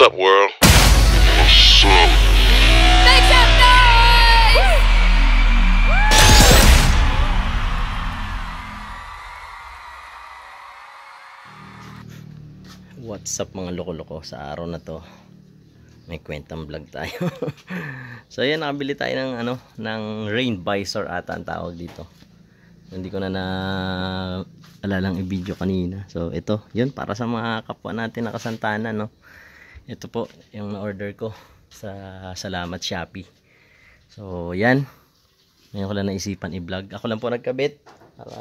up, world? What's up? Make some noise! What's up mga loko-loko, sa araw na to may kwentang vlog tayo. So ayan, nakabili tayo ng ng rain visor ata ang tawag dito. Hindi ko na alalang i-video kanina. So ito, yun para sa mga kapwa natin nakasantana, no. Ito po yung na-order ko sa Salamat Shopee. So yan, ngayon ko lang naisipan i-vlog. Ako lang po nagkabit para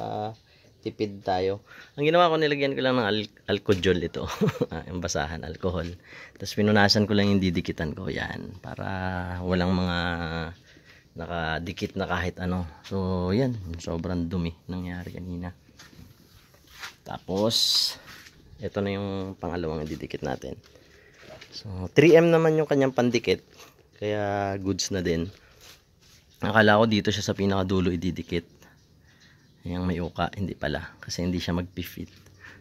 tipid tayo. Ang ginawa ko, nilagyan ko lang ng alcohol ito. Yung basahan, alcohol. Tapos pinunasan ko lang yung didikitan ko. Yan. Para walang mga nakadikit na kahit ano. So, yan. Sobrang dumi nangyari kanina. Tapos, ito na yung pangalawang didikit natin. So, 3M naman yung kanyang pandikit. Kaya, goods na din. Akala ko dito siya sa pinakadulo ididikit. Yung may uka, hindi pala kasi hindi siya magpi-fit.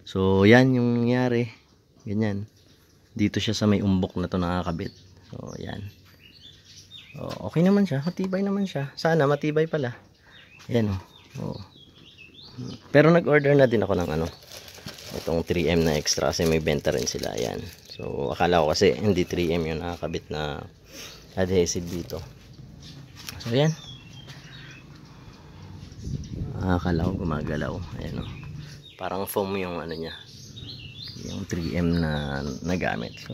So yan yung nangyari, ganyan, dito siya sa may umbok na to nakakabit. So yan, okay naman siya, matibay naman siya, sana matibay pala. Yan oh. Pero nag-order na din ako ng itong 3M na extra kasi may benta rin sila. Yan, so akala ko kasi hindi 3M yung nakakabit na adhesive dito. So yan, akala ko gumagalaw. Ayan o, parang foam yung niya, yung 3M na nagamit. So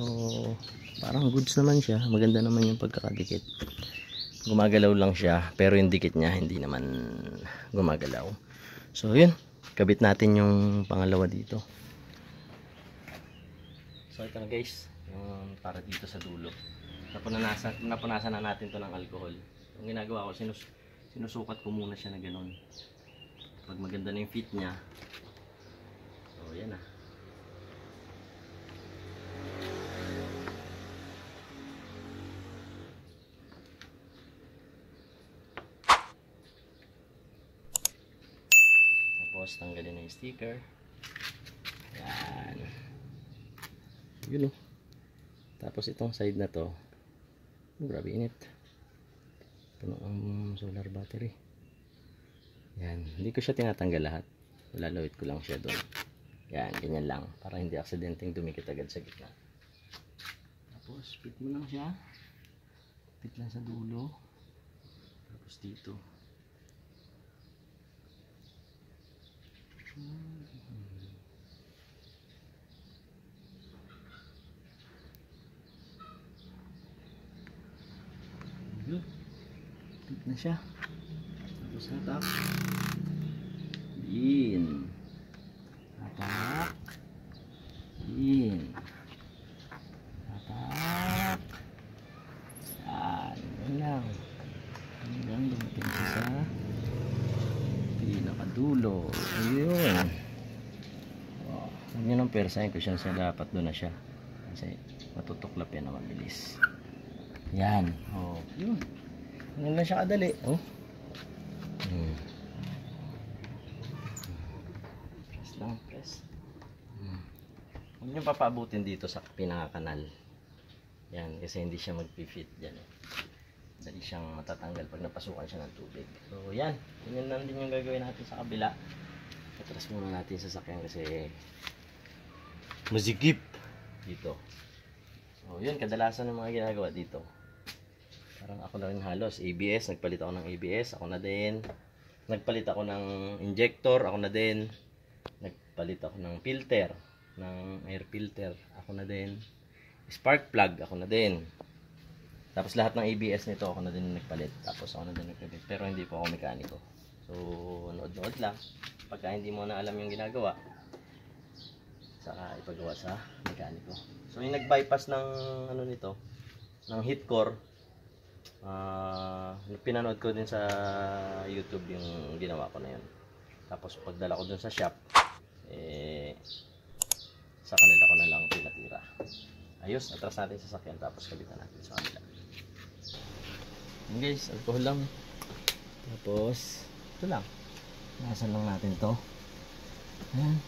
parang goods naman siya, maganda naman yung pagkakadikit. Gumagalaw lang siya, pero yung dikit niya hindi naman gumagalaw. So yun, kabit natin yung pangalawa dito. So ito na guys, yung para dito sa dulo. Napunasan na natin to ng alcohol. Yung ginagawa ko, sinusukat ko muna siya na ganun. Pag maganda na yung fit niya, so yan na. Tapos tanggalin na yung sticker. Yan. Yun o. Tapos itong side na to, grabe init. Puno ang solar battery. Yan, hindi ko siya tinatanggal lahat. Lalawit ko lang siya doon. Yan, ganyan lang. Para hindi aksidenteng dumikit agad sa gitna. Tapos, fit mo lang siya. Fit lang sa dulo. Tapos dito. Good. Fit na siya. Tapos hatak. Yin. Hatak. Yin. Hatak. Yan. Yan lang. Hanggang dumating siya sa pinakadulo. Ayun. Oh, huwag nyo nang persahin ko siya dapat doon na siya. Kasi matutuklap yan na mabilis. Yan. Oh, yun. Ganyan lang siya kadali. Oh. Press lang, press. Huwag nyo papaabutin dito sa pinakakanal. Yan, kasi hindi siya mag-fit dyan. Dali siyang matatanggal pag napasukan siya ng tubig. So yan, ganyan lang din yung gagawin natin sa kabila. Atras muna natin sa sakyan kasi mazigip dito. So yun, kadalasan ng mga ginagawa dito. Parang ako na rin halos, ABS, nagpalit ako ng ABS, ako na din. Nagpalit ako ng injector, ako na din. Nagpalit ako ng filter, ng air filter, ako na din. Spark plug, ako na din. Tapos lahat ng ABS nito, ako na din nagpalit. Tapos ako na din nagpalit, pero hindi po ako mekaniko. So, nood-nood lang. Pagka hindi mo na alam yung ginagawa, saka ipagawa sa mekaniko. So, yung nag-bypass ng nito, ng heat core, pinanood ko din sa YouTube yung ginawa ko na yun. Tapos pagdala ko dun sa shop, sa kanila ko na lang pinatira. Ayos, atras natin sa sakyan tapos kabitan natin sa kanila. Yun guys, alcohol lang. Tapos ito lang, nasan lang natin to. Ayan.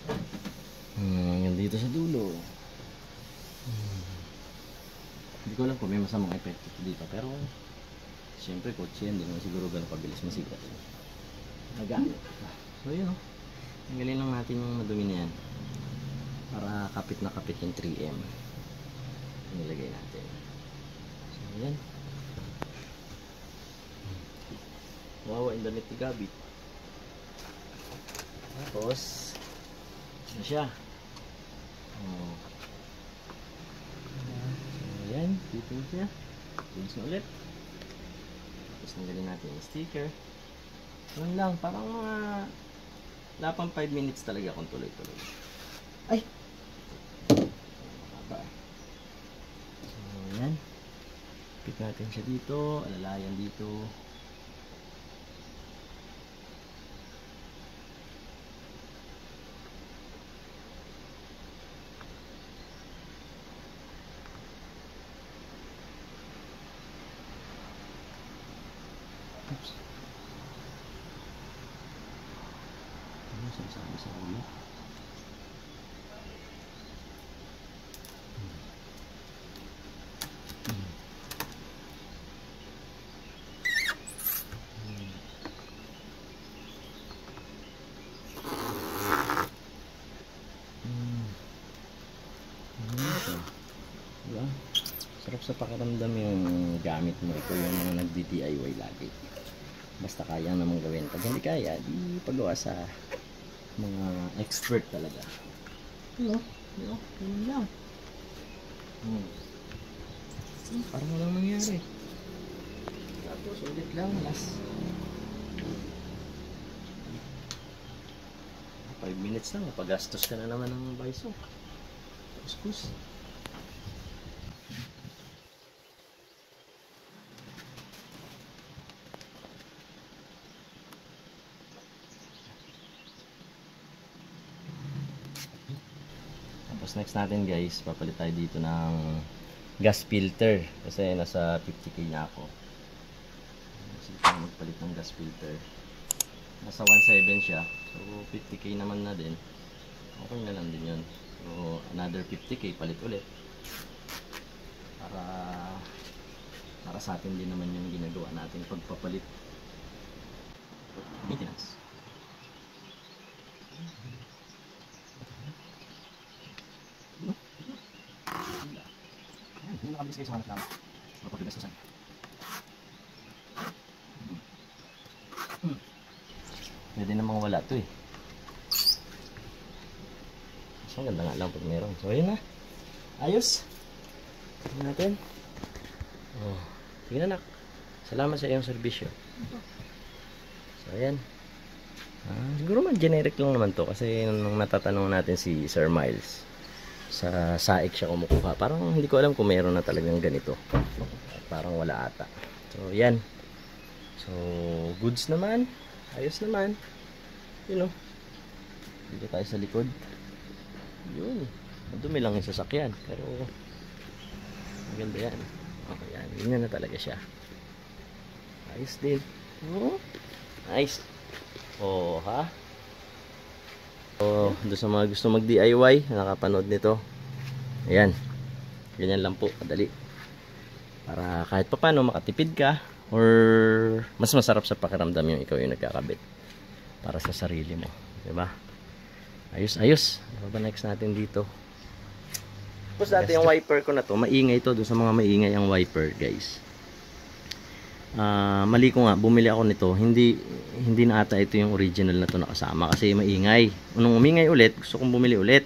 Yung dito sa dulo. Hindi ko alam kung may masamang epekto dito, pero siyempre kotse yan, hindi naman siguro ganun pabilis masira. Nagamit. So yun, tanggalin lang natin yung madumi na yan para kapit na kapit yung 3M. Nilagay natin. So yan. Wawa in damit ni Gabi. Tapos ano siya? Oh. So yan, titin siya. Tinis na ulit. Tapos nanggalin natin yung sticker. Yun lang, parang mga wala pang 5 minutes talaga kung tuloy-tuloy. Ay! Mababa. So yan. Pick natin siya dito, alalayan dito. Oops. Ano sinasabi sa ulo? Diba? Sarap sa pakiramdam yung gamit mo. Ito yung mga nagdi-DIY lagi. Basta kaya namang gawin. Pag hindi kaya, di pagawa sa mga expert talaga. Yun lang. Parang walang nangyari. Tapos ulit lang, last 5 minutes lang, mapagastos ka na naman ng Bison. Kuskus. Tapos next natin guys, papalit tayo dito ng gas filter kasi nasa 50k na ako. Kasi magpalit ng gas filter. Nasa 1.7 siya. So 50k naman na din. Okay na lang din yun. So another 50k palit ulit. Para sa atin din naman yung ginagawa natin pagpapalit. Maintenance. Hindi nakabilis kayo sa hanap namin. Mapagbigastusan. Pwede namang wala to eh. So ganda nga lang pag meron. So yun na. Ayos. Tingnan natin. Oh, tingnan nak. Salamat sa iyong serbisyo. So ayan. Siguro man generic lang naman to kasi nung natatanong natin si Sir Miles, sa SAIC siya kumukuha. Parang hindi ko alam kung meron na talagang ganito. Parang wala ata. So yan. So goods naman. Ayos naman. You know. Dito tayo sa likod. Yun. Madumi lang yung sasakyan. Pero maganda yan. Okay yan. Ganyan na talaga siya. Ayos din. Oh. Nice. Oh ha. So doon sa mga gusto mag DIY, nakapanood nito. Ayan. Ganyan lang po. Kadali. Para kahit pa paano makatipid ka. Or mas masarap sa pakiramdam yung ikaw yung nagkakabit para sa sarili mo, diba? Ayos. Ano ba next natin dito? Tapos dati yung wiper ko na to, maingay to. Doon sa mga maingay ang wiper guys. Mali ko nga, bumili ako nito. Hindi na ata ito yung original na to nakasama kasi maingay. Nung umingay ulit, gusto kong bumili ulit.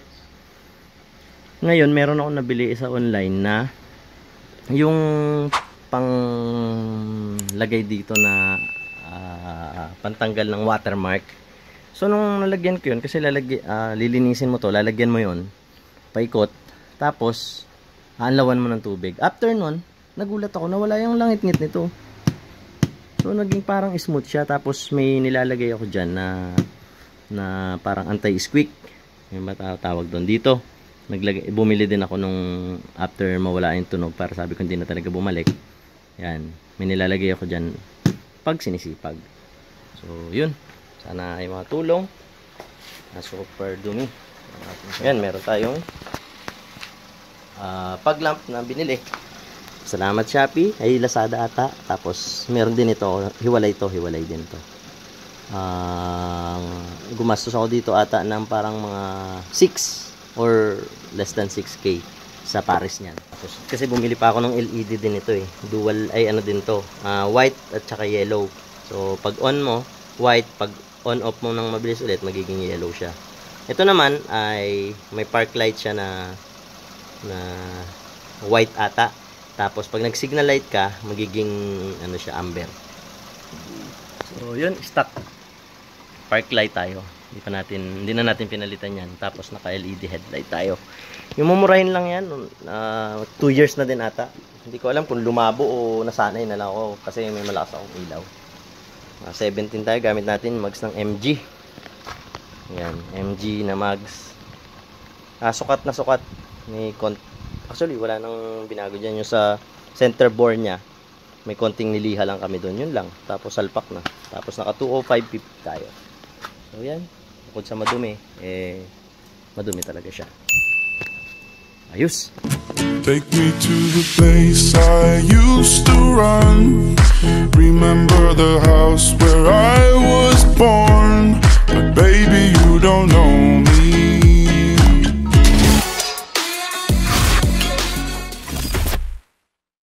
Ngayon meron ako nabili sa online na yung pang lagay dito na pantanggal ng watermark. So nung nalagyan ko yun, kasi lilinisin mo to, lalagyan mo yun paikot, tapos aanlawan mo ng tubig. After nun, nagulat ako na wala yung langit-ngit nito. So naging parang smooth siya. Tapos may nilalagay ako dyan na parang anti-squeak, may matatawag doon. Dito bumili din ako nung after mawala yung tunog, para sabi ko hindi na talaga bumalik. Yan, may nilalagay ako dyan pag sinisipag. So yun, sana ay mga tulong. Super dumi. Yan, meron tayong pag lamp na binili. Salamat Shopee. Ay Lazada ata. Tapos meron din ito. Hiwalay din to. Gumastos ako dito ata ng parang mga 6 or less than 6K sa Paris niyan. Tapos kasi bumili pa ako ng LED din ito eh. Dual ay ano din to. White at saka yellow. So pag on mo, white, pag on off mo nang mabilis ulit, magiging yellow siya. Ito naman ay may park light siya na white ata. Tapos pag nag-signal light ka, magiging ano siya, amber. So, yun, stock park light tayo. Hindi na natin pinalitan yan. Tapos naka-LED headlight tayo. Yung mumurahin lang yan, 2 years na din ata. Hindi ko alam kung lumabo o nasanay na lang ako kasi may malakas akong ilaw. 17 tayo, gamit natin mags ng MG. Yan, MG na mags. Sukat na sukat. Actually, wala nang binago dyan. Yung sa center bore niya, may konting niliha lang kami doon. Yun lang. Tapos salpak na. Tapos naka 205.50 tayo. So yan. Bukod sa madumi, madumi talaga siya. Ayos! Take me to the place I used to run. Remember the house where